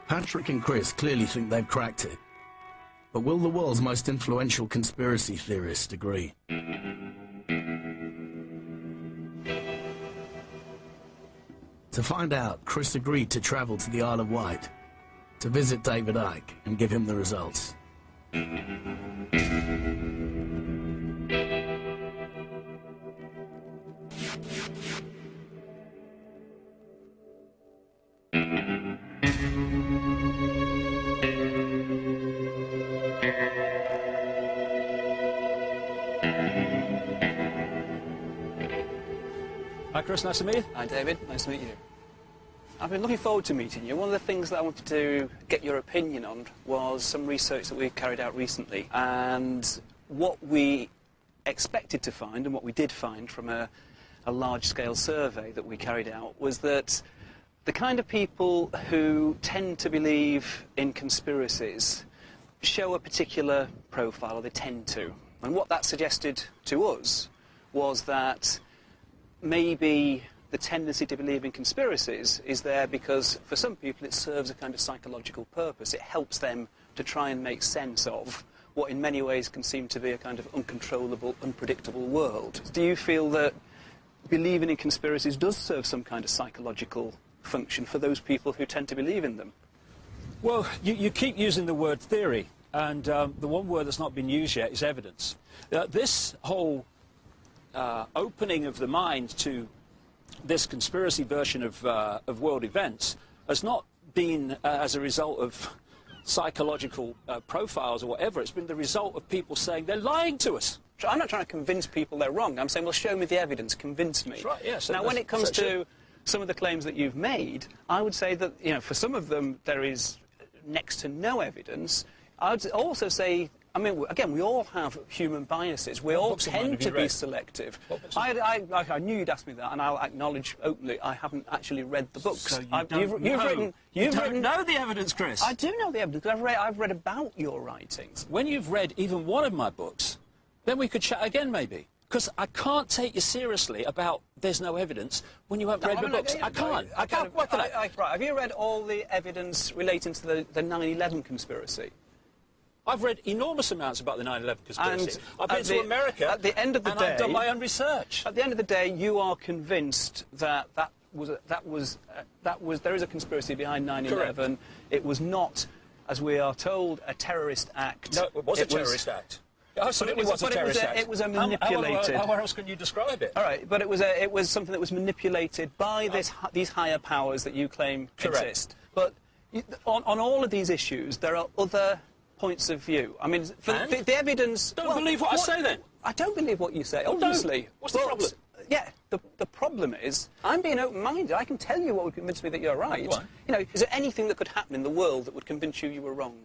Patrick and Chris clearly think they've cracked it. But will the world's most influential conspiracy theorists agree? To find out, Chris agreed to travel to the Isle of Wight to visit David Icke and give him the results. Hi Chris, nice to meet you. Hi David, nice to meet you. I've been looking forward to meeting you. One of the things that I wanted to get your opinion on was some research that we carried out recently, and what we expected to find and what we did find from a large-scale survey that we carried out was that the kind of people who tend to believe in conspiracies show a particular profile, or they tend to. And what that suggested to us was that maybe the tendency to believe in conspiracies is there because for some people it serves a kind of psychological purpose. It helps them to try and make sense of what in many ways can seem to be a kind of uncontrollable, unpredictable world. Do you feel that believing in conspiracies does serve some kind of psychological function for those people who tend to believe in them? Well, you keep using the word theory, and the one word that's not been used yet is evidence. This whole opening of the mind to this conspiracy version of world events has not been as a result of psychological profiles or whatever. It's been the result of people saying they're lying to us. I'm not trying to convince people they're wrong. I'm saying, well, show me the evidence, convince me. That's right, yes. Now, when it comes to some of the claims that you've made, I would say that, you know, for some of them there is next to no evidence. I would also say, I mean, again, we all have human biases. We all tend to be selective. I knew you'd ask me that, and I'll acknowledge openly I haven't actually read the books. So you don't know the evidence, Chris. I do know the evidence, because I've read about your writings. When you've read even one of my books, then we could chat again, maybe. Because I can't take you seriously about there's no evidence when you haven't read my books. I can't. Right, have you read all the evidence relating to the 9/11 conspiracy? I've read enormous amounts about the 9/11 conspiracy. I've been to America, at the end of the day, I've done my own research. At the end of the day, you are convinced that there is a conspiracy behind 9/11. Correct. It was not, as we are told, a terrorist act. No, it was a terrorist act. Absolutely, it was a terrorist act. It was a manipulated. How else can you describe it? All right, but it was something that was manipulated by these higher powers that you claim exist. But on all of these issues, there are other points of view. I mean, for the evidence... Don't believe what I say, then. I don't believe what you say, obviously. What's the problem? Yeah, the problem is, I'm being open-minded. I can tell you what would convince me that you're right. You know, is there anything that could happen in the world that would convince you were wrong?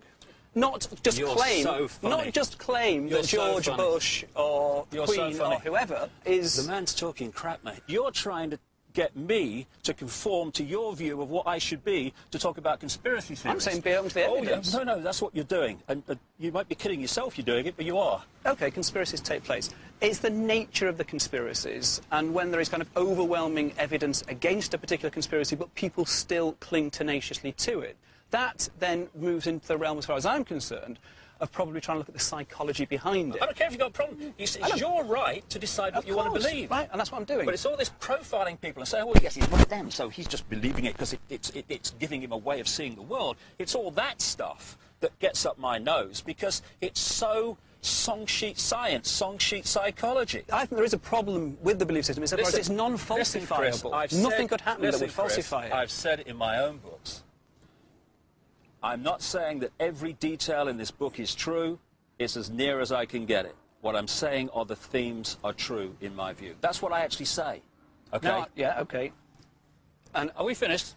Not just claim that George Bush or Queen or whoever is... The man's talking crap, mate. You're trying to get me to conform to your view of what I should be to talk about conspiracy theories. I'm saying be open to the evidence. Oh, no, that's what you're doing. And you might be kidding yourself you're doing it, but you are. OK, conspiracies take place. It's the nature of the conspiracies, and when there is kind of overwhelming evidence against a particular conspiracy, but people still cling tenaciously to it. That then moves into the realm, as far as I'm concerned, of probably trying to look at the psychology behind it. I don't care if you've got a problem. It's your right to decide what you want to believe. Right, and that's what I'm doing. But it's all this profiling people and saying, well, yes, he's one of them, so he's just believing it because it's giving him a way of seeing the world. It's all that stuff that gets up my nose because it's so song sheet science, song sheet psychology. I think there is a problem with the belief system. It's non-falsifiable. Nothing could happen that would falsify it. I've said it in my own books. I'm not saying that every detail in this book is true. It's as near as I can get it. What I'm saying are the themes are true, in my view. That's what I actually say. OK? No, yeah, OK. And are we finished?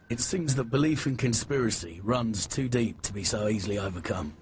It seems that belief in conspiracy runs too deep to be so easily overcome.